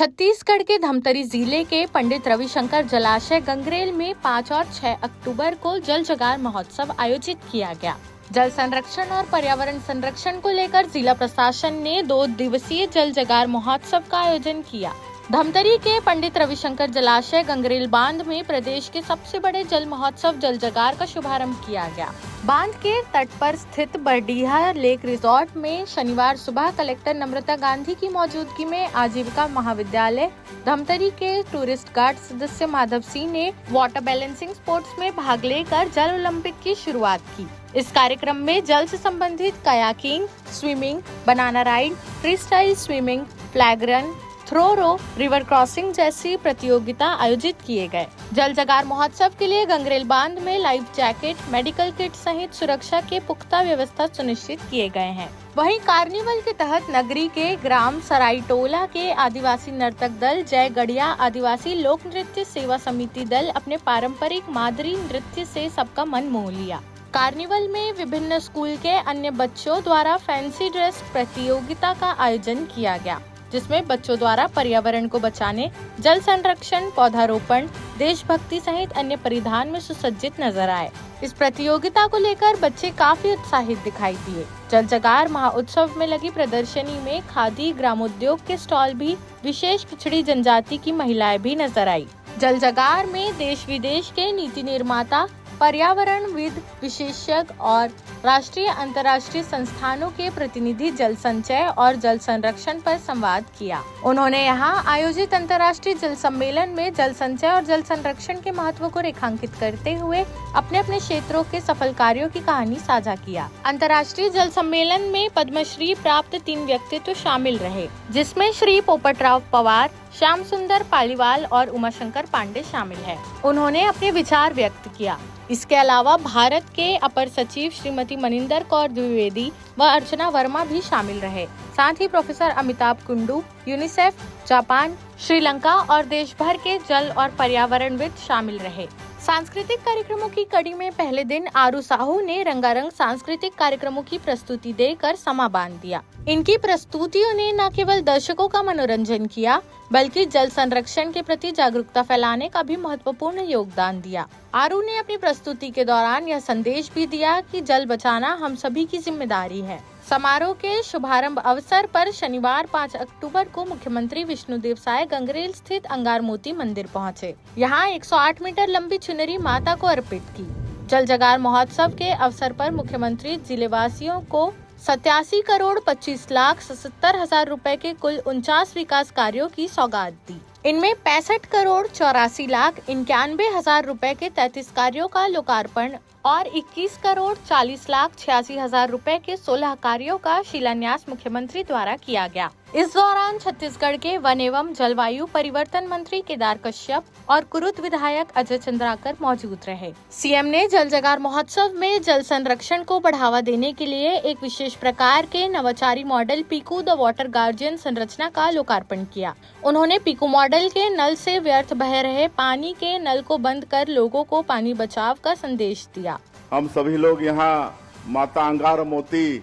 छत्तीसगढ़ के धमतरी जिले के पंडित रविशंकर जलाशय गंगरेल में 5 और 6 अक्टूबर को जल जगार महोत्सव आयोजित किया गया। जल संरक्षण और पर्यावरण संरक्षण को लेकर जिला प्रशासन ने 2 दिवसीय जल जगार महोत्सव का आयोजन किया। धमतरी के पंडित रविशंकर जलाशय गंगरेल बांध में प्रदेश के सबसे बड़े जल महोत्सव जल जगार का शुभारंभ किया गया। बांध के तट पर स्थित बरडीहा लेक रिजॉर्ट में शनिवार सुबह कलेक्टर नम्रता गांधी की मौजूदगी में आजीविका महाविद्यालय धमतरी के टूरिस्ट गार्ड सदस्य माधव सिंह ने वाटर बैलेंसिंग स्पोर्ट्स में भाग लेकर जल ओलंपिक की शुरुआत की। इस कार्यक्रम में जल से संबंधित kayaking, swimming, banana ride, free style swimming, flag run, throw row, river crossing जैसी प्रतियोगिता आयोजित किए गए। जल जगार महोत्सव के लिए गंगरेल बांध में लाइफ जैकेट, मेडिकल किट सहित सुरक्षा के पुख्ता व्यवस्था सुनिश्चित किए गए हैं। वहीं कार्निवल के तहत नगरी के ग्राम सराइटोला के आदिवासी नर्तक दल जय गढ़िया आदिवासी लोक नृत्य सेवा समिति दल अपने पारंपरिक मादरी नृत्य से सबका मन मोह लिया। कार्निवल में विभिन्न स्कूल के अन्य बच्चों द्वारा फैंसी ड्रेस प्रतियोगिता का आयोजन किया गया, जिसमें बच्चों द्वारा पर्यावरण को बचाने, जल संरक्षण, पौधारोपण, देशभक्ति सहित अन्य परिधान में सुसज्जित नजर आए। इस प्रतियोगिता को लेकर बच्चे काफी उत्साहित दिखाई दिए। जल जगार महोत्सव में लगी प्रदर्शनी में खादी, ग्रामोद्योग के स्टॉल भी, विशेष पिछड़ी जनजाति की महिलाएं भी नजर आई। जल जगार में देश विदेश के नीति निर्माता, पर्यावरणविद, विशेषज्ञ और राष्ट्रीय अंतर्राष्ट्रीय संस्थानों के प्रतिनिधि जल संचय और जल संरक्षण पर संवाद किया। उन्होंने यहां आयोजित अंतर्राष्ट्रीय जल सम्मेलन में जल संचय और जल संरक्षण के महत्व को रेखांकित करते हुए अपने अपने क्षेत्रों के सफल कार्यों की कहानी साझा किया। अंतर्राष्ट्रीय जल सम्मेलन में पद्मश्री प्राप्त 3 व्यक्तित्व शामिल रहे, जिसमें श्री पोपटराव पवार, श्याम सुंदर पालीवाल और उमाशंकर पांडे शामिल है। उन्होंने अपने विचार व्यक्त किया। इसके अलावा भारत के अपर सचिव श्रीमती मनिंदर कौर द्विवेदी व अर्चना वर्मा भी शामिल रहे। साथ ही professor Amitabh Kundu, UNICEF, Japan, Sri Lanka और देश भर के जल और पर्यावरणविद शामिल रहे। सांस्कृतिक कार्यक्रमों की कड़ी में पहले दिन आरू साहू ने रंगारंग सांस्कृतिक कार्यक्रमों की प्रस्तुति देकर समा बांध दिया। इनकी प्रस्तुतियों ने न केवल दर्शकों का मनोरंजन किया, बल्कि जल संरक्षण के प्रति जागरूकता फैलाने का भी महत्वपूर्ण योगदान दिया। आरू ने अपनी प्रस्तुति के दौरान यह संदेश भी दिया कि जल बचाना हम सभी की जिम्मेदारी है। समारोह के शुभारंभ अवसर पर शनिवार 5 अक्टूबर को मुख्यमंत्री विष्णुदेव साय गंगरेल स्थित अंगार मोती मंदिर पहुंचे। यहां 108 मीटर लंबी चुनरी माता को अर्पित की। जल जगार महोत्सव के अवसर पर मुख्यमंत्री जिलेवासियों को 87 करोड़ 25 लाख 77 हजार रुपए के कुल 49 विकास कार्यों की सौगात दी। इनमें 65 करोड़ 84 लाख 91 हजार रुपए के 33 कार्यों का लोकार्पण और 21 करोड़ 40 लाख 86 हजार रुपए के 16 कार्यों का शिलान्यास मुख्यमंत्री द्वारा किया गया। इस दौरान छत्तीसगढ़ के वन एवं जलवायु परिवर्तन मंत्री केदार कश्यप और कुरुद विधायक अजय चंद्राकर मौजूद रहे। सीएम ने जल जगार महोत्सव में जल संरक्षण को बढ़ावा देने के लिए एक विशेष प्रकार के नवाचारी model Piku the water guardian संरचना का लोकार्पण किया। उन्होंने पीकू मॉडल के नल से व्यर्थ बह रहे पानी के नल को बंद कर लोगों को पानी बचाव का संदेश दिया। हम सभी लोग यहाँ माता अंगार मोती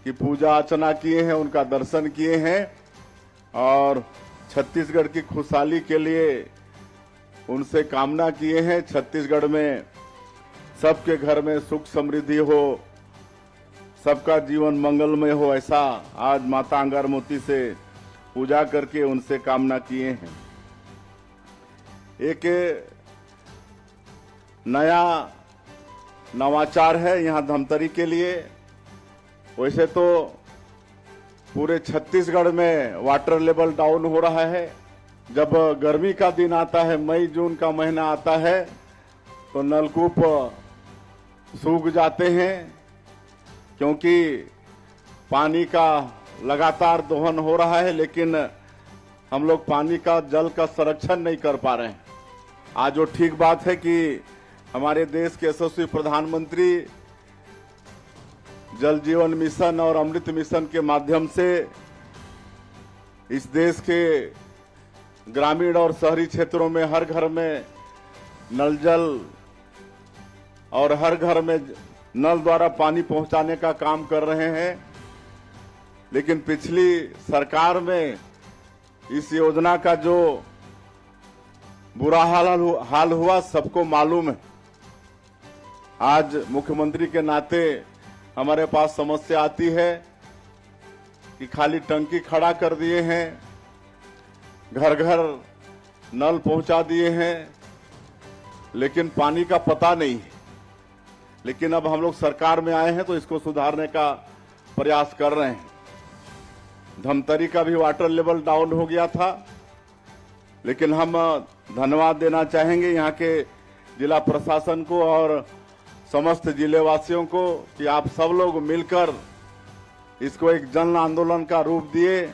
की पूजा अर्चना किए हैं, उनका दर्शन किए हैं और छत्तीसगढ़ की खुशहाली के लिए उनसे कामना किए हैं। छत्तीसगढ़ में सबके घर में सुख समृद्धि हो, सबका जीवन मंगलमय हो, ऐसा आज माता अंगार मोती से पूजा करके उनसे कामना किए हैं। एक नया नवाचार है यहाँ धमतरी के लिए। वैसे तो पूरे छत्तीसगढ़ में वाटर लेवल डाउन हो रहा है। जब गर्मी का दिन आता है, मई जून का महीना आता है, तो नलकूप सूख जाते हैं, क्योंकि पानी का लगातार दोहन हो रहा है, लेकिन हम लोग पानी का, जल का संरक्षण नहीं कर पा रहे हैं। आज वो ठीक बात है कि हमारे देश के यशस्वी प्रधानमंत्री जल जीवन मिशन और अमृत मिशन के माध्यम से इस देश के ग्रामीण और शहरी क्षेत्रों में हर घर में नल जल और हर घर में नल द्वारा पानी पहुंचाने का काम कर रहे हैं। लेकिन पिछली सरकार में इस योजना का जो बुरा हाल हुआ सबको मालूम है। आज मुख्यमंत्री के नाते हमारे पास समस्या आती है कि खाली टंकी खड़ा कर दिए हैं, घर घर नल पहुंचा दिए हैं, लेकिन पानी का पता नहीं है। लेकिन अब हम लोग सरकार में आए हैं तो इसको सुधारने का प्रयास कर रहे हैं। धमतरी का भी वाटर लेवल डाउन हो गया था, लेकिन हम धन्यवाद देना चाहेंगे यहाँ के जिला प्रशासन को और समस्त जिलेवासियों को कि आप सब लोग मिलकर इसको एक जन आंदोलन का रूप दिए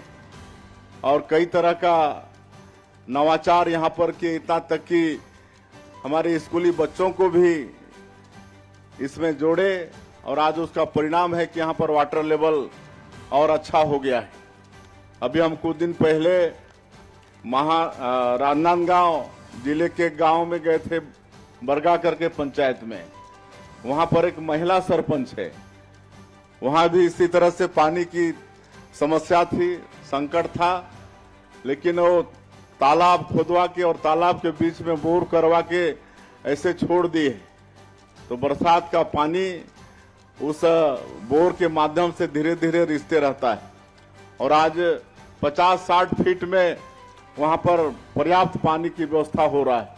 और कई तरह का नवाचार यहाँ पर किए, इतना तक कि हमारे स्कूली बच्चों को भी इसमें जोड़े और आज उसका परिणाम है कि यहाँ पर वाटर लेवल और अच्छा हो गया है। अभी हम कुछ दिन पहले राजनांदगांव जिले के गांव में गए थे, बरगा करके पंचायत में। वहां पर एक महिला सरपंच है, वहां भी इसी तरह से पानी की समस्या थी, संकट था, लेकिन वो तालाब खोदवा के और तालाब के बीच में बोर करवा के ऐसे छोड़ दिए, तो बरसात का पानी उस बोर के माध्यम से धीरे धीरे रिसते रहता है और आज 50-60 फीट में वहां पर पर्याप्त पानी की व्यवस्था हो रहा है।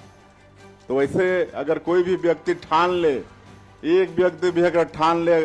तो वैसे अगर कोई भी व्यक्ति ठान ले, एक व्यक्ति भी अगर ठान ले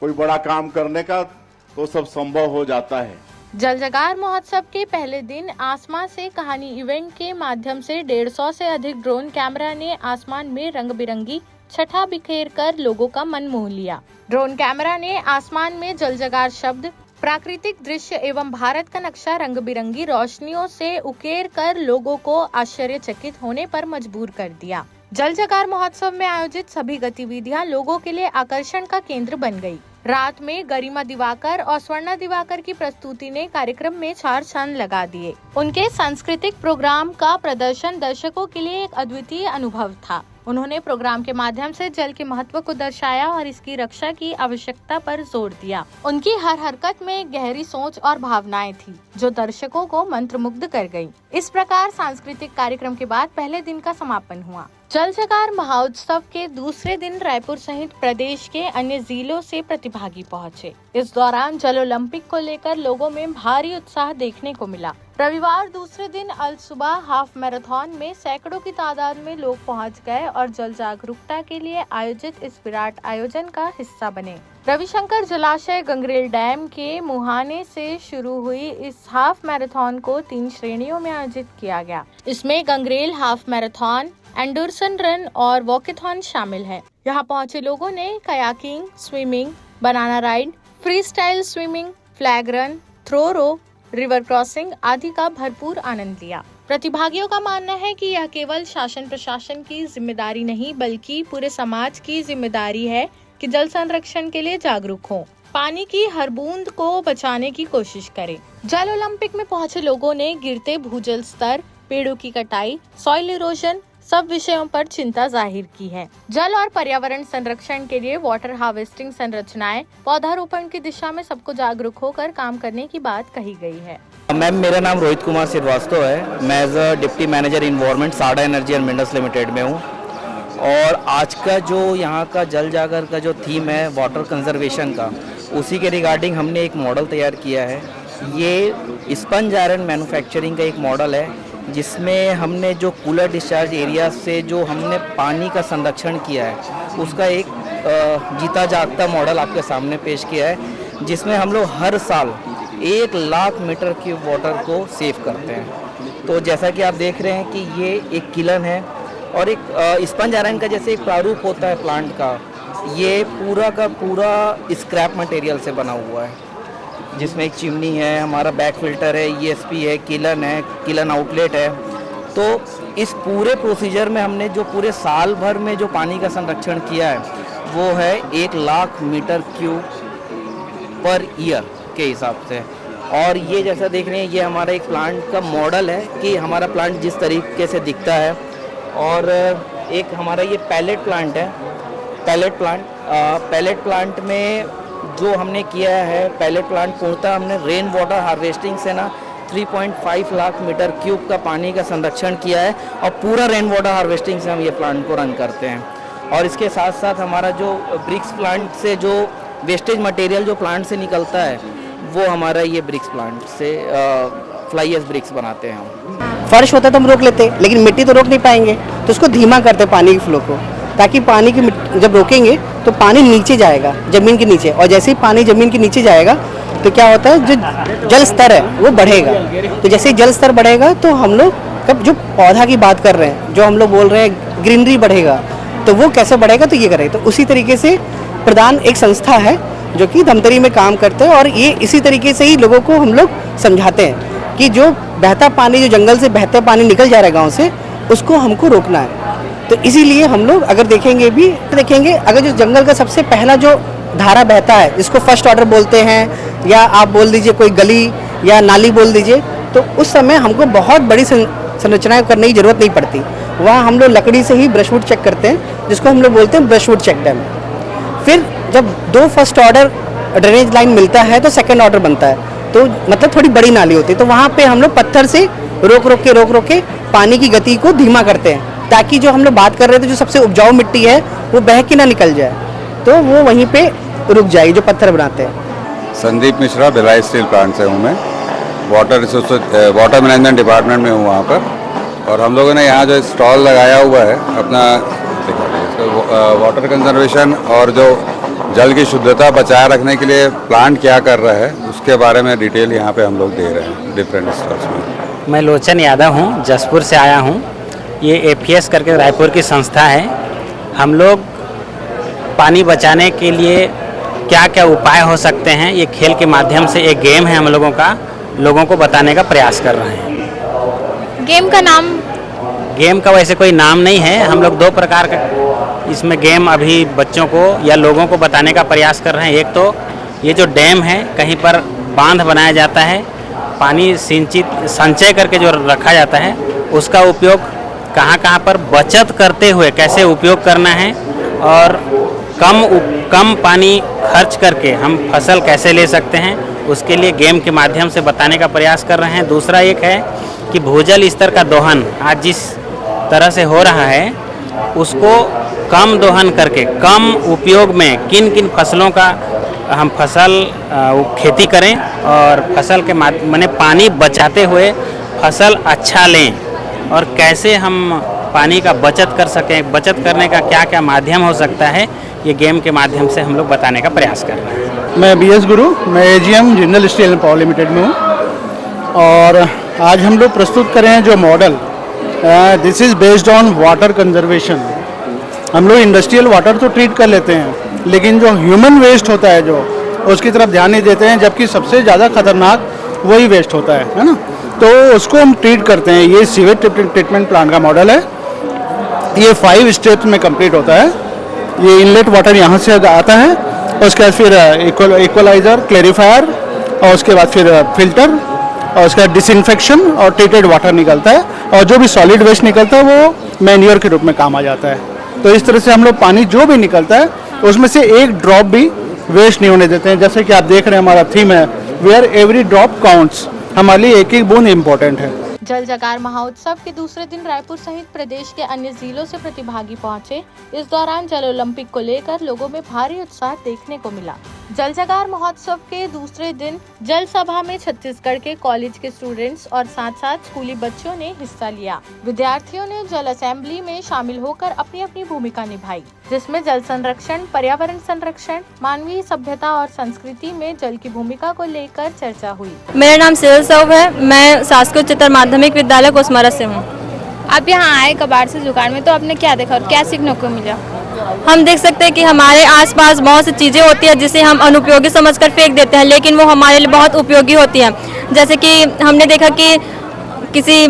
कोई बड़ा काम करने का, तो सब संभव हो जाता है। जल जगार महोत्सव के पहले दिन आसमान से कहानी इवेंट के माध्यम से 150 से अधिक ड्रोन कैमरा ने आसमान में रंग बिरंगी छटा बिखेर कर लोगों का मन मोह लिया। ड्रोन कैमरा ने आसमान में जल जगार शब्द, प्राकृतिक दृश्य एवं भारत का नक्शा रंग बिरंगी रोशनियों से उकेर कर लोगों को आश्चर्यचकित होने पर मजबूर कर दिया। जल जगार महोत्सव में आयोजित सभी गतिविधियां लोगों के लिए आकर्षण का केंद्र बन गई। रात में गरिमा दिवाकर और स्वर्णा दिवाकर की प्रस्तुति ने कार्यक्रम में 4 चांद लगा दिए। उनके सांस्कृतिक प्रोग्राम का प्रदर्शन दर्शकों के लिए एक अद्वितीय अनुभव था। उन्होंने प्रोग्राम के माध्यम से जल के महत्व को दर्शाया और इसकी रक्षा की आवश्यकता पर जोर दिया। उनकी हर हरकत में एक गहरी सोच और भावनाएं थी, जो दर्शकों को मंत्रमुग्ध कर गयी। इस प्रकार सांस्कृतिक कार्यक्रम के बाद पहले दिन का समापन हुआ। जल जगार महोत्सव के दूसरे दिन रायपुर सहित प्रदेश के अन्य जिलों से प्रतिभागी पहुंचे। इस दौरान जल ओलंपिक को लेकर लोगों में भारी उत्साह देखने को मिला। रविवार दूसरे दिन अल सुबह हाफ मैराथन में सैकड़ों की तादाद में लोग पहुंच गए और जल जागरूकता के लिए आयोजित इस विराट आयोजन का हिस्सा बने। रविशंकर जलाशय गंगरेल डैम के मुहाने से शुरू हुई इस हाफ मैराथन को 3 श्रेणियों में आयोजित किया गया। इसमें Gangrel half marathon, endurance run और वॉकेथॉन शामिल है। यहाँ पहुँचे लोगों ने kayaking, swimming, banana ride, free style swimming, flag run, throw row, river crossing आदि का भरपूर आनंद लिया। प्रतिभागियों का मानना है कि यह केवल शासन प्रशासन की जिम्मेदारी नहीं, बल्कि पूरे समाज की जिम्मेदारी है कि जल संरक्षण के लिए जागरूक हों, पानी की हर बूंद को बचाने की कोशिश करें। जल ओलंपिक में पहुंचे लोगों ने गिरते भूजल स्तर, पेड़ों की कटाई, सॉइल इरोजन सब विषयों पर चिंता जाहिर की है। जल और पर्यावरण संरक्षण के लिए वाटर हार्वेस्टिंग संरचनाएं, पौधारोपण की दिशा में सबको जागरूक होकर काम करने की बात कही गई है। मैम, मेरा नाम रोहित कुमार श्रीवास्तव है। मैं as a deputy manager environment साडा एनर्जी एंड मिनरल्स लिमिटेड में हूँ। और आज का जो यहाँ का जल जागर का जो थीम है वाटर कंजर्वेशन का, उसी के रिगार्डिंग हमने एक मॉडल तैयार किया है। ये स्पंज आयरन मैन्युफैक्चरिंग का एक मॉडल है, जिसमें हमने जो कूलर डिस्चार्ज एरिया से जो हमने पानी का संरक्षण किया है, उसका एक जीता जागता मॉडल आपके सामने पेश किया है, जिसमें हम लोग हर साल 1 लाख मीटर क्यूब वाटर को सेव करते हैं। तो जैसा कि आप देख रहे हैं कि ये एक किलन है और एक स्पंज आयरन का जैसे एक प्रारूप होता है प्लांट का, ये पूरा का पूरा स्क्रैप मटेरियल से बना हुआ है, जिसमें एक चिमनी है, हमारा बैक फिल्टर है, ESP है, किलन आउटलेट है। तो इस पूरे प्रोसीजर में हमने जो पूरे साल भर में जो पानी का संरक्षण किया है, वो है 1 lakh metre cube per year के हिसाब से। और ये जैसा देख रहे हैं, ये हमारा एक प्लांट का मॉडल है कि हमारा प्लांट जिस तरीके से दिखता है। और एक हमारा ये पैलेट प्लांट है। पैलेट प्लांट में जो हमने किया है, पैलेट प्लांट पूर्णतः हमने रेन वाटर हार्वेस्टिंग से ना 3.5 लाख मीटर क्यूब का पानी का संरक्षण किया है और पूरा रेन वाटर हार्वेस्टिंग से हम ये प्लांट को रन करते हैं। और इसके साथ साथ हमारा जो ब्रिक्स प्लांट से जो वेस्टेज मटेरियल जो प्लांट से निकलता है वो हमारा ये ब्रिक्स प्लांट से फ्लाई एश ब्रिक्स बनाते हैं हम। फर्श होता तो हम रोक लेते, लेकिन मिट्टी तो रोक नहीं पाएंगे, तो उसको धीमा करते पानी के फ्लो को, ताकि पानी की जब रोकेंगे तो पानी नीचे जाएगा, ज़मीन के नीचे, और जैसे ही पानी ज़मीन के नीचे जाएगा तो क्या होता है, जो जल स्तर है वो बढ़ेगा। तो जैसे ही जल स्तर बढ़ेगा तो हम लोग कब जो पौधा की बात कर रहे हैं, जो हम लोग बोल रहे हैं ग्रीनरी बढ़ेगा, तो वो कैसे बढ़ेगा, तो ये करेगा। तो उसी तरीके से प्रधान एक संस्था है जो कि धमतरी में काम करते हैं, और ये इसी तरीके से ही लोगों को हम लोग समझाते हैं कि जो बहता पानी, जो जंगल से बहता पानी निकल जा रहा है गाँव से, उसको हमको रोकना है। तो इसीलिए हम लोग अगर देखेंगे अगर जो जंगल का सबसे पहला जो धारा बहता है, जिसको फर्स्ट ऑर्डर बोलते हैं, या आप बोल दीजिए कोई गली या नाली बोल दीजिए, तो उस समय हमको बहुत बड़ी संरचनाएं करने की ज़रूरत नहीं पड़ती। वहाँ हम लोग लकड़ी से ही ब्रशवुड चेक करते हैं, जिसको हम लोग बोलते हैं ब्रशवुड चेक डैम। फिर जब 2 फर्स्ट ऑर्डर ड्रेनेज लाइन मिलता है तो सेकेंड ऑर्डर बनता है, तो मतलब थोड़ी बड़ी नाली होती है, तो वहाँ पे हम लोग पत्थर से रोक रोक के पानी की गति को धीमा करते हैं, ताकि जो हम लोग बात कर रहे थे जो सबसे उपजाऊ मिट्टी है वो बह के ना निकल जाए, तो वो वहीं पे रुक जाएगी जो पत्थर बनाते हैं। संदीप मिश्रा, भिलाई स्टील प्लांट से हूँ मैं, वाटर मैनेजमेंट डिपार्टमेंट में हूँ वहाँ पर। और हम लोगों ने यहाँ जो स्टॉल लगाया हुआ है अपना वाटर कंजर्वेशन और जो जल की शुद्धता बचाए रखने के लिए प्लांट क्या कर रहा है उसके बारे में डिटेल यहाँ पे हम लोग दे रहे हैं डिफरेंट स्टॉल्स में। मैं लोचन यादव हूँ, जसपुर से आया हूँ। ये APS करके रायपुर की संस्था है। हम लोग पानी बचाने के लिए क्या क्या उपाय हो सकते हैं, ये खेल के माध्यम से एक गेम है हम लोगों का, लोगों को बताने का प्रयास कर रहे हैं। गेम का नाम? गेम का वैसे कोई नाम नहीं है, हम लोग 2 प्रकार का इसमें गेम अभी बच्चों को या लोगों को बताने का प्रयास कर रहे हैं। एक तो ये जो डैम है, कहीं पर बांध बनाया जाता है, पानी संचय करके जो रखा जाता है, उसका उपयोग कहाँ पर बचत करते हुए कैसे उपयोग करना है, और कम पानी खर्च करके हम फसल कैसे ले सकते हैं, उसके लिए गेम के माध्यम से बताने का प्रयास कर रहे हैं। दूसरा एक है कि भूजल स्तर का दोहन आज जिस तरह से हो रहा है, उसको कम दोहन करके कम उपयोग में किन किन फसलों का हम खेती करें, और फसल के माने पानी बचाते हुए फसल अच्छा लें, और कैसे हम पानी का बचत कर सकें, बचत करने का क्या क्या माध्यम हो सकता है, ये गेम के माध्यम से हम लोग बताने का प्रयास कर रहे हैं। मैं BS गुरु, मैं AGM Jindal steel and power limited में हूँ, और आज हम लोग प्रस्तुत कर रहे हैं जो model, this is based on water conservation. हम लोग इंडस्ट्रियल वाटर तो ट्रीट कर लेते हैं, लेकिन जो ह्यूमन वेस्ट होता है जो, उसकी तरफ ध्यान नहीं देते हैं, जबकि सबसे ज़्यादा खतरनाक वही वेस्ट होता है ना, तो उसको हम ट्रीट करते हैं। ये सीवेज ट्रीटमेंट प्लांट का मॉडल है, ये 5 स्टेप्स में कंप्लीट होता है। ये इनलेट वाटर यहाँ से आता है, उसके बाद फिर इक्वलाइज़र, क्लैरिफायर, और उसके बाद फिर फिल्टर, और उसके बाद डिसइंफेक्शन और ट्रीटेड वाटर निकलता है, और जो भी सॉलिड वेस्ट निकलता है वो मैन्योर के रूप में काम आ जाता है। तो इस तरह से हम लोग पानी जो भी निकलता है उसमें से एक ड्रॉप भी वेस्ट नहीं होने देते हैं। जैसे कि आप देख रहे हैं हमारा थीम है वेयर एवरी ड्रॉप काउंट्स, हमारे लिए एक एक बूंद इम्पोर्टेंट है। जल जगार महोत्सव के दूसरे दिन रायपुर सहित प्रदेश के अन्य जिलों से प्रतिभागी पहुंचे। इस दौरान जल ओलंपिक को लेकर लोगों में भारी उत्साह देखने को मिला। जल जगार महोत्सव के दूसरे दिन जल सभा में छत्तीसगढ़ के कॉलेज के स्टूडेंट्स और साथ साथ स्कूली बच्चों ने हिस्सा लिया। विद्यार्थियों ने जल असेंबली में शामिल होकर अपनी अपनी भूमिका निभाई, जिसमें जल संरक्षण, पर्यावरण संरक्षण, मानवीय सभ्यता और संस्कृति में जल की भूमिका को लेकर चर्चा हुई। मेरा नाम सिविल सौभ है, मैं शासकीय उच्चतर माध्यमिक विद्यालय कोसमारा से हूँ। आप यहाँ आए कबाड़ से जुगाड़ में, तो आपने क्या देखा और क्या सीखने को मिला? हम देख सकते हैं कि हमारे आसपास बहुत सी चीज़ें होती हैं जिसे हम अनुपयोगी समझकर फेंक देते हैं, लेकिन वो हमारे लिए बहुत उपयोगी होती हैं। जैसे कि हमने देखा कि किसी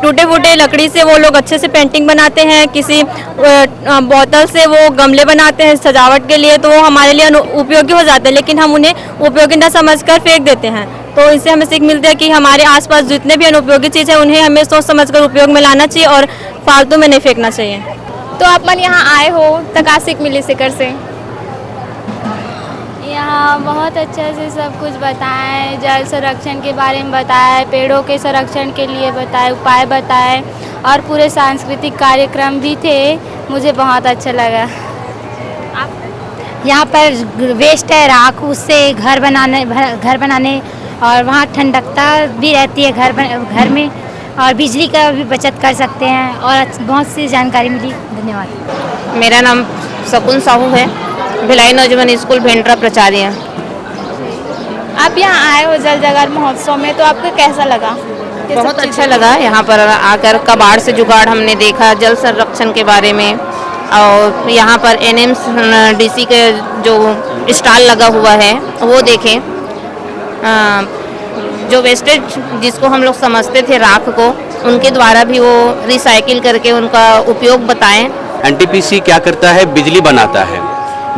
टूटे फूटे लकड़ी से वो लोग अच्छे से पेंटिंग बनाते हैं, किसी बोतल से वो गमले बनाते हैं सजावट के लिए, तो वो हमारे लिए उपयोगी हो जाते हैं, लेकिन हम उन्हें उपयोगी न समझकर फेंक देते हैं। तो इससे हमें सीख मिलती है कि हमारे आसपास जितने भी अनुपयोगी चीज़ है उन्हें हमें सोच समझकर उपयोग में लाना चाहिए और फालतू में नहीं फेंकना चाहिए। तो आप मन यहाँ आए हो तो क्या सीख मिली सिकर से? यहाँ बहुत अच्छे से सब कुछ बताएं, जल संरक्षण के बारे में बताएं, पेड़ों के संरक्षण के लिए बताएं, उपाय बताएं और पूरे सांस्कृतिक कार्यक्रम भी थे, मुझे बहुत अच्छा लगा। यहाँ पर वेस्ट है राख, उससे घर बनाने और वहाँ ठंडकता भी रहती है घर में, और बिजली का भी बचत कर सकते हैं और बहुत सी जानकारी मिली। धन्यवाद। मेरा नाम शकुन साहू है, भिलाई नौजवान स्कूल भेंडरा प्राचार्य। आप यहाँ आए हो जल जगार महोत्सव में, तो आपको कैसा लगा? बहुत अच्छा लगा यहाँ पर आकर। कबाड़ से जुगाड़ हमने देखा, जल संरक्षण के बारे में, और यहाँ पर NMDC के जो स्टॉल लगा हुआ है वो देखें। जो वेस्टेज जिसको हम लोग समझते थे राख को, उनके द्वारा भी वो रिसाइकिल करके उनका उपयोग बताएं। NTPC क्या करता है? बिजली बनाता है।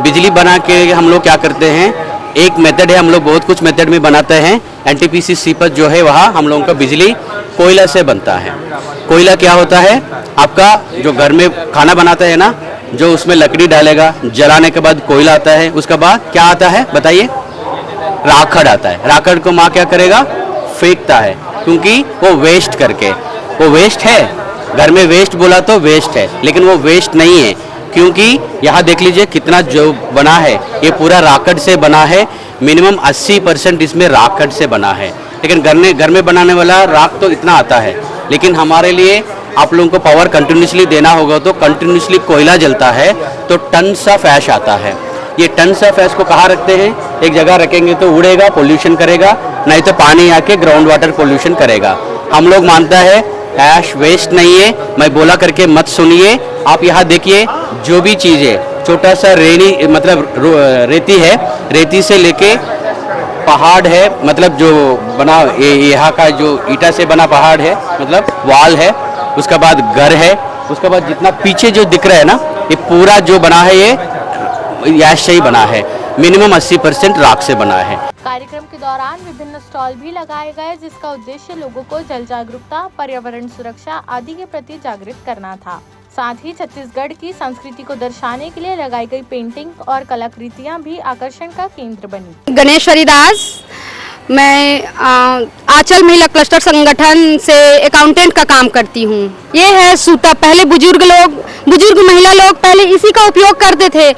बिजली बना के हम लोग क्या करते हैं, एक मेथड है, हम लोग बहुत कुछ मेथड में बनाते हैं। NTPC सीपत जो है वहाँ हम लोगों का बिजली कोयला से बनता है। कोयला क्या होता है? आपका जो घर में खाना बनाता है ना, जो उसमें लकड़ी डालेगा, जलाने के बाद कोयला आता है, उसके बाद क्या आता है बताइए? राखड़ आता है। राखड़ को माँ क्या करेगा? फेंकता है, क्योंकि वो वेस्ट करके, वो वेस्ट है, घर में वेस्ट बोला तो वेस्ट है, लेकिन वो वेस्ट नहीं है, क्योंकि यहाँ देख लीजिए कितना जो बना है, ये पूरा राखड़ से बना है। मिनिमम 80% इसमें राखड़ से बना है। लेकिन घर में बनाने वाला राख तो इतना आता है, लेकिन हमारे लिए आप लोगों को पावर कंटिन्यूसली देना होगा, तो कंटिन्यूसली कोयला जलता है तो टन्स ऑफ ऐश आता है। ये टन्स ऑफ ऐश को कहाँ रखते हैं? एक जगह रखेंगे तो उड़ेगा, पोल्यूशन करेगा, नहीं तो पानी आके ग्राउंड वाटर पोल्यूशन करेगा। हम लोग मानता है ऐश वेस्ट नहीं है, मैं बोला करके मत सुनिए। आप यहाँ देखिए, जो भी चीज़ है, छोटा सा रेती है, रेती से लेके पहाड़ है, मतलब जो बना यहाँ का जो ईटा से बना पहाड़ है, मतलब वाल है, उसके बाद घर है, उसके बाद जितना पीछे जो दिख रहा है ना, ये पूरा जो बना है ये ऐश से ही बना है। मिनिमम 80% राख से बना है। कार्यक्रम के दौरान विभिन्न स्टॉल भी लगाए गए, जिसका उद्देश्य लोगों को जल जागरूकता, पर्यावरण सुरक्षा आदि के प्रति जागृत करना था। साथ ही छत्तीसगढ़ की संस्कृति को दर्शाने के लिए लगाई गई पेंटिंग और कलाकृतियां भी आकर्षण का केंद्र बनी। गणेश्वरी दास, मैं आंचल महिला क्लस्टर संगठन से अकाउंटेंट का काम करती हूँ। ये है सूता। पहले बुजुर्ग महिला लोग पहले इसी का उपयोग करते थे।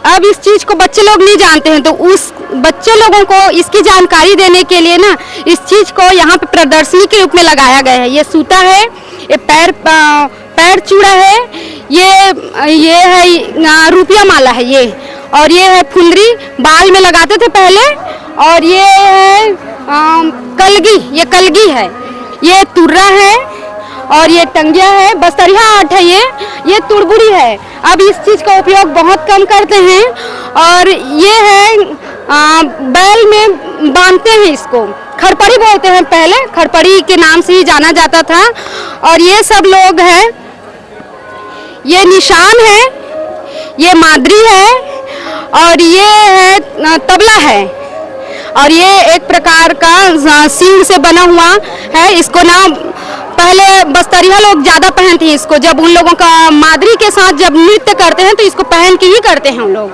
अब इस चीज़ को बच्चे लोग नहीं जानते हैं, तो उस बच्चे लोगों को इसकी जानकारी देने के लिए ना, इस चीज़ को यहाँ पे प्रदर्शनी के रूप में लगाया गया है। ये सूता है, ये पैर चूड़ा है, ये है रुपया माला है ये, और ये है फुंदरी, बाल में लगाते थे पहले, और ये है कलगी, ये कलगी है, ये तुर्रा है, और ये टंगिया है, बस्तरिया आर्ट है, ये तुड़बुड़ी है। अब इस चीज़ का उपयोग बहुत कम करते हैं, और ये है बैल में बांधते हैं, इसको खड़पड़ी बोलते हैं, पहले खड़पड़ी के नाम से ही जाना जाता था। और ये सब लोग हैं, ये निशान है, ये मादरी है, और ये है तबला है, और ये एक प्रकार का सींग से बना हुआ है। इसको ना पहले बस्तरिया लोग ज़्यादा पहनते हैं इसको, जब उन लोगों का मादरी के साथ जब नृत्य करते हैं तो इसको पहन के ही करते हैं हम लोग।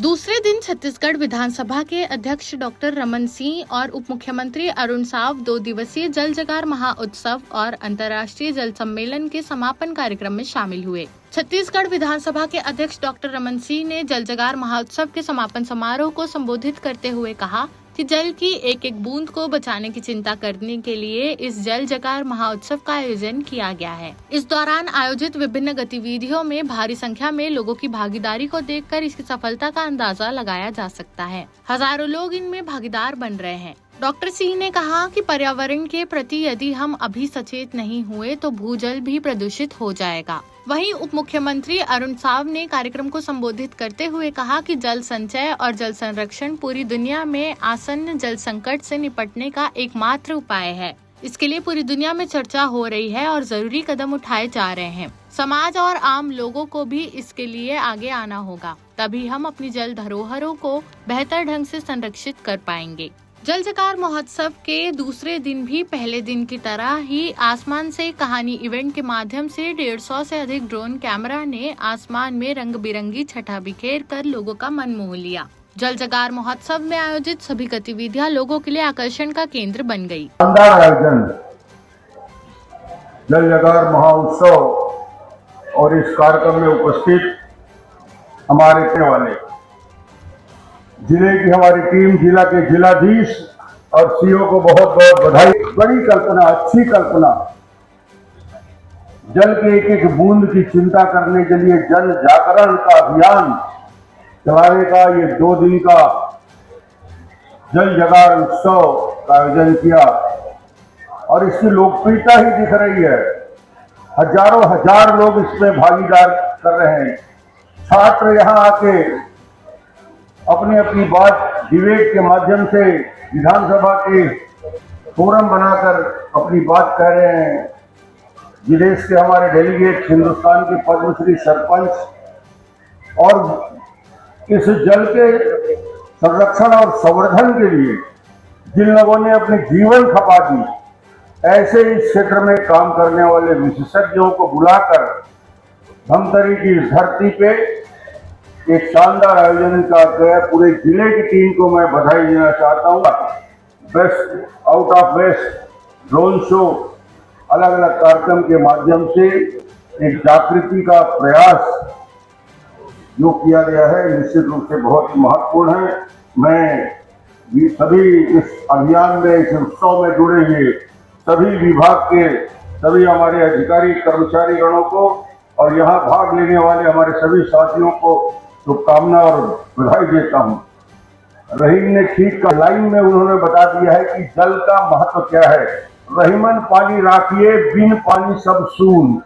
दूसरे दिन छत्तीसगढ़ विधानसभा के अध्यक्ष डॉक्टर रमन सिंह और उप मुख्यमंत्री अरुण साव 2 दिवसीय जल जगार महाउत्सव और अंतर्राष्ट्रीय जल सम्मेलन के समापन कार्यक्रम में शामिल हुए। छत्तीसगढ़ विधानसभा के अध्यक्ष डॉक्टर रमन सिंह ने जल जगार महोत्सव के समापन समारोह को संबोधित करते हुए कहा कि जल की एक एक बूंद को बचाने की चिंता करने के लिए इस जल जगार महोत्सव का आयोजन किया गया है। इस दौरान आयोजित विभिन्न गतिविधियों में भारी संख्या में लोगों की भागीदारी को देखकर इसकी सफलता का अंदाजा लगाया जा सकता है। हजारों लोग इनमें भागीदार बन रहे हैं। डॉक्टर सिंह ने कहा कि पर्यावरण के प्रति यदि हम अभी सचेत नहीं हुए तो भूजल भी प्रदूषित हो जाएगा। वहीं उप मुख्यमंत्री अरुण साव ने कार्यक्रम को संबोधित करते हुए कहा कि जल संचय और जल संरक्षण पूरी दुनिया में आसन्न जल संकट से निपटने का एकमात्र उपाय है। इसके लिए पूरी दुनिया में चर्चा हो रही है और जरूरी कदम उठाए जा रहे हैं। समाज और आम लोगों को भी इसके लिए आगे आना होगा, तभी हम अपनी जल धरोहरों को बेहतर ढंग से संरक्षित कर पाएंगे। जल जगार महोत्सव के दूसरे दिन भी पहले दिन की तरह ही आसमान से कहानी इवेंट के माध्यम से 150 से अधिक ड्रोन कैमरा ने आसमान में रंग बिरंगी छटा बिखेर कर लोगों का मन मोह लिया। जल जगार महोत्सव में आयोजित सभी गतिविधियां लोगों के लिए आकर्षण का केंद्र बन गई। शानदार आयोजन जल जगार महोत्सव और इस कार्यक्रम में उपस्थित हमारे रहने वाले जिले की हमारी टीम, जिला के जिलाधीश और सीओ को बहुत बहुत बधाई। बड़ी कल्पना, अच्छी कल्पना, जल के एक एक बूंद की चिंता करने के लिए जन जागरण का अभियान चलाने का ये 2 दिन का जल जगार उत्सव का आयोजन किया और इसकी लोकप्रियता ही दिख रही है। हजारों हजार लोग इसमें भागीदार कर रहे हैं। छात्र यहाँ आके अपनी अपनी बात डिबेट के माध्यम से विधानसभा के फोरम बनाकर अपनी बात कह रहे हैं। विदेश के हमारे डेलीगेट, हिंदुस्तान के पद्मश्री सरपंच और इस जल के संरक्षण और संवर्धन के लिए जिन लोगों ने अपने जीवन खपा दी, ऐसे इस क्षेत्र में काम करने वाले विशेषज्ञों को बुलाकर धमतरी की इस धरती पे एक शानदार आयोजन का गया। पूरे जिले की टीम को मैं बधाई देना चाहता हूँ। Best out of waste drone show, अलग अलग कार्यक्रम के माध्यम से एक जागृति का प्रयास जो किया गया है, निश्चित रूप से बहुत ही महत्वपूर्ण है। मैं सभी इस अभियान में, इस उत्सव में जुड़े हुए सभी विभाग के सभी हमारे अधिकारी कर्मचारी गणों को और यहाँ भाग लेने वाले हमारे सभी साथियों को शुभकामना और बधाई देता हूँ। रहीम ने ठीक का लाइन में उन्होंने बता दिया है कि जल का महत्व क्या है। रहीमन पानी राखिए, बिन पानी सब सून।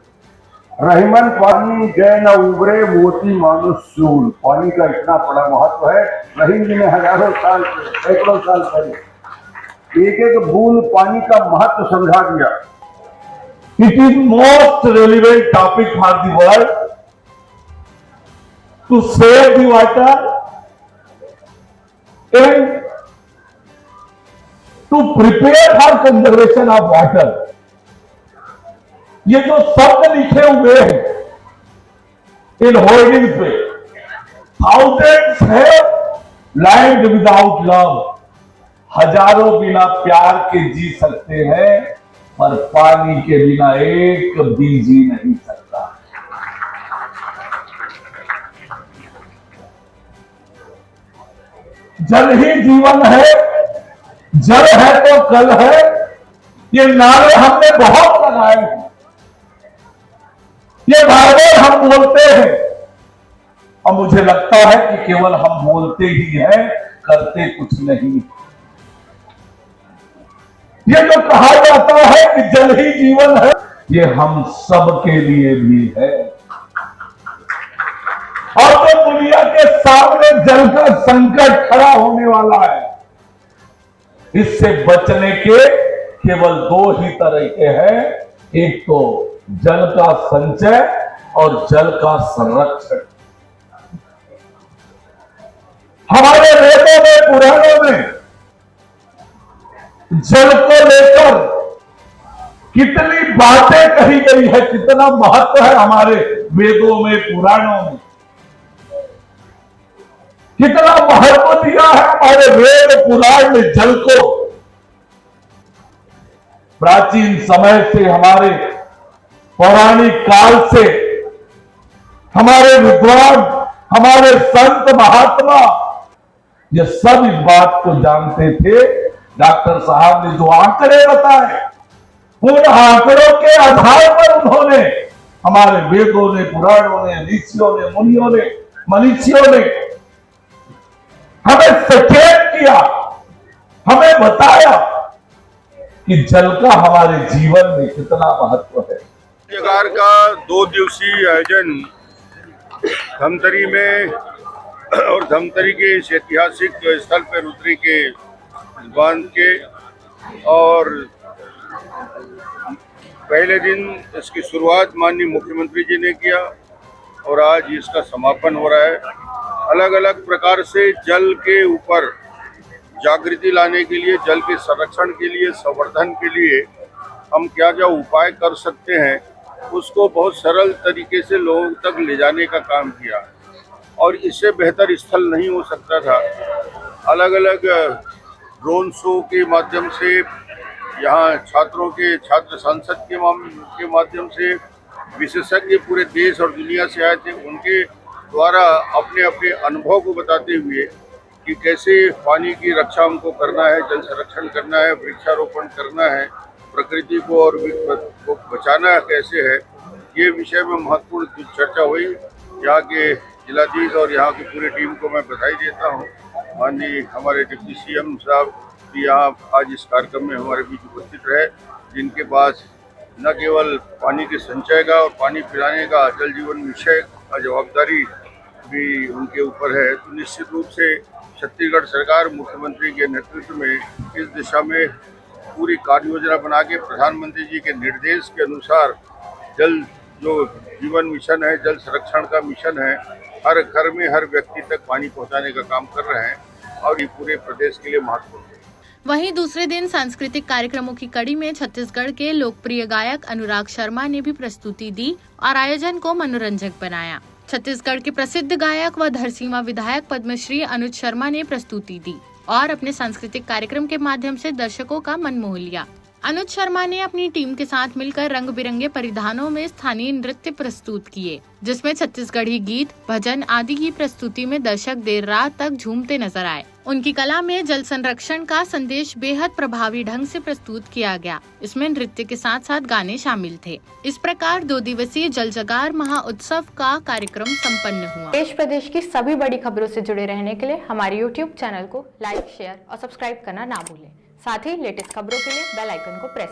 रहीमन पानी गए न उबरे, मोती मानुष सून। पानी का इतना बड़ा महत्व है। रहीम जी ने हजारों साल, सैकड़ों साल पहले एक एक बूंद पानी का महत्व समझा दिया। It is most relevant topic for the world to save the water and to prepare for conservation of water. ये जो शब्द लिखे हुए हैं इन होर्डिंग्स पे, thousands have land without love. हजारों बिना प्यार के जी सकते हैं, पर पानी के बिना एक भी जी नहीं सकता। जल ही जीवन है, जल है तो कल है। ये नारे हमने बहुत लगाए हैं, ये नारे हम बोलते हैं और मुझे लगता है कि केवल हम बोलते ही हैं, करते कुछ नहीं। ये जो कहा जाता है कि जल ही जीवन है, ये हम सब के लिए भी है। और जो दुनिया के सामने जल का संकट खड़ा होने वाला है, इससे बचने के केवल 2 ही तरीके हैं। एक तो जल का संचय और जल का संरक्षण। हमारे वेदों में, पुराणों में जल को लेकर कितनी बातें कही गई है, कितना महत्व है हमारे वेदों में, पुराणों में। कितना महत्व दिया है हमारे वेद पुराण ने जल को। प्राचीन समय से, हमारे पौराणिक काल से हमारे विद्वान, हमारे संत महात्मा ये सब इस बात को जानते थे। डॉक्टर साहब ने जो आंकड़े बताए, उन आंकड़ों के आधार पर उन्होंने, हमारे वेदों ने, पुराणों ने, ऋषियों ने, मुनियों ने, मनीषियों ने हमें सचेत किया, हमें बताया कि जल का हमारे जीवन में कितना महत्व है। जगार का 2 दिवसीय आयोजन धमतरी में और धमतरी के इस ऐतिहासिक स्थल पर रुद्री के बांध के, और पहले दिन इसकी शुरुआत माननीय मुख्यमंत्री जी ने किया और आज इसका समापन हो रहा है। अलग अलग प्रकार से जल के ऊपर जागृति लाने के लिए, जल के संरक्षण के लिए, संवर्धन के लिए हम क्या क्या उपाय कर सकते हैं, उसको बहुत सरल तरीके से लोगों तक ले जाने का काम किया। और इससे बेहतर स्थल नहीं हो सकता था। अलग अलग ड्रोन शो के माध्यम से, यहाँ छात्रों के छात्र संसद के माध्यम से विशेषज्ञ पूरे देश और दुनिया से आए थे। उनके द्वारा अपने अपने अनुभव को बताते हुए कि कैसे पानी की रक्षा हमको करना है, जल संरक्षण करना है, वृक्षारोपण करना है, प्रकृति को और को बचाना कैसे है, ये विषय में महत्वपूर्ण चर्चा हुई। यहाँ के जिलाधीश और यहाँ की पूरी टीम को मैं बधाई देता हूँ। माननीय हमारे डिप्टी सीएम साहब भी यहाँ आज इस कार्यक्रम में हमारे बीच उपस्थित रहे, जिनके पास न केवल पानी के संचय का और पानी पिलाने का जल जीवन मिशन का जवाबदारी भी उनके ऊपर है। तो निश्चित रूप से छत्तीसगढ़ सरकार मुख्यमंत्री के नेतृत्व में इस दिशा में पूरी कार्य योजना बना के प्रधानमंत्री जी के निर्देश के अनुसार जल जो जीवन मिशन है, जल संरक्षण का मिशन है, हर घर में हर व्यक्ति तक पानी पहुंचाने का काम कर रहे हैं और ये पूरे प्रदेश के लिए महत्वपूर्ण है। वहीं दूसरे दिन सांस्कृतिक कार्यक्रमों की कड़ी में छत्तीसगढ़ के लोकप्रिय गायक अनुराग शर्मा ने भी प्रस्तुति दी और आयोजन को मनोरंजक बनाया। छत्तीसगढ़ के प्रसिद्ध गायक व धरसींवा विधायक पद्मश्री अनुज शर्मा ने प्रस्तुति दी और अपने सांस्कृतिक कार्यक्रम के माध्यम से दर्शकों का मन मोह लिया। अनुज शर्मा ने अपनी टीम के साथ मिलकर रंग बिरंगे परिधानों में स्थानीय नृत्य प्रस्तुत किए, जिसमें छत्तीसगढ़ी गीत, भजन आदि की प्रस्तुति में दर्शक देर रात तक झूमते नजर आए। उनकी कला में जल संरक्षण का संदेश बेहद प्रभावी ढंग से प्रस्तुत किया गया। इसमें नृत्य के साथ साथ गाने शामिल थे। इस प्रकार 2 दिवसीय जल जगार महाउत्सव का कार्यक्रम संपन्न हुआ। देश प्रदेश की सभी बड़ी खबरों से जुड़े रहने के लिए हमारे YouTube चैनल को लाइक, शेयर और सब्सक्राइब करना ना भूलें। साथ ही लेटेस्ट खबरों के लिए बेल आइकन को प्रेस